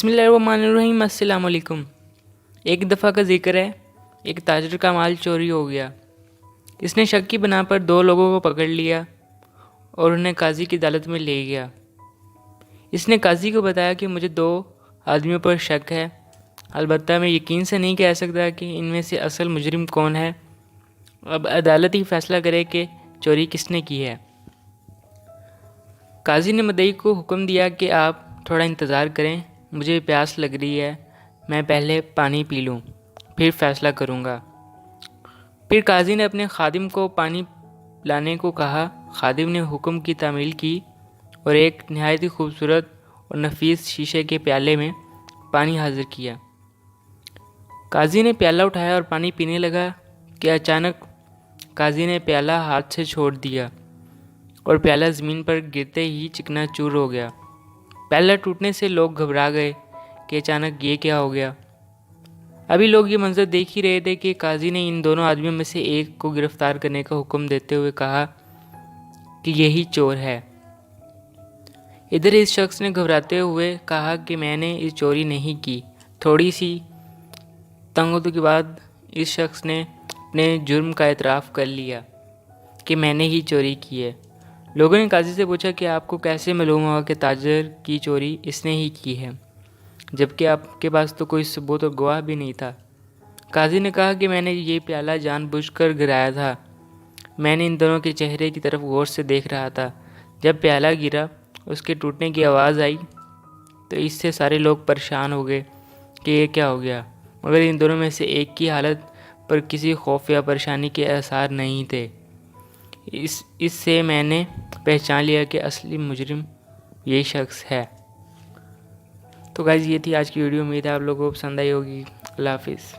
बिस्मिल्लाहिर्रहमानिर्रहीम। अस्सलाम वालेकुम। एक दफ़ा का जिक्र है, एक ताजर का माल चोरी हो गया। इसने शक की बिना पर दो लोगों को पकड़ लिया और उन्हें काजी की अदालत में ले गया। इसने काजी को बताया कि मुझे दो आदमियों पर शक है, अलबत्ता मैं यकीन से नहीं कह सकता कि इनमें से असल मुजरिम कौन है। अब अदालत ही फैसला करे कि चोरी किसने की है। काजी ने मुद्दई को हुक्म दिया कि आप थोड़ा इंतज़ार करें, मुझे प्यास लग रही है, मैं पहले पानी पी लूँ, फिर फ़ैसला करूँगा। फिर काजी ने अपने खादिम को पानी लाने को कहा। खादिम ने हुक्म की तामील की और एक नहायत ही खूबसूरत और नफीस शीशे के प्याले में पानी हाजिर किया। काजी ने प्याला उठाया और पानी पीने लगा कि अचानक काजी ने प्याला हाथ से छोड़ दिया और प्याला ज़मीन पर गिरते ही चिकनाचूर हो गया। प्याला टूटने से लोग घबरा गए कि अचानक ये क्या हो गया। अभी लोग ये मंजर देख ही रहे थे कि काजी ने इन दोनों आदमियों में से एक को गिरफ्तार करने का हुक्म देते हुए कहा कि यही चोर है। इधर इस शख्स ने घबराते हुए कहा कि मैंने ये चोरी नहीं की। थोड़ी सी तंग के बाद इस शख्स ने अपने जुर्म का एतराफ़ कर लिया कि मैंने ही चोरी की है। लोगों ने काजी से पूछा कि आपको कैसे मालूम हुआ कि ताजर की चोरी इसने ही की है, जबकि आपके पास तो कोई सबूत और गवाह भी नहीं था। काजी ने कहा कि मैंने ये प्याला जानबूझकर गिराया था। मैंने इन दोनों के चेहरे की तरफ गौर से देख रहा था। जब प्याला गिरा, उसके टूटने की आवाज़ आई तो इससे सारे लोग परेशान हो गए कि ये क्या हो गया, मगर इन दोनों में से एक की हालत पर किसी खौफ या परेशानी के आसार नहीं थे। इससे मैंने पहचान लिया कि असली मुजरिम यही शख्स है। तो गाइज़, ये थी आज की वीडियो। उम्मीद है आप लोगों को पसंद आई होगी। अल्लाह हाफिज़।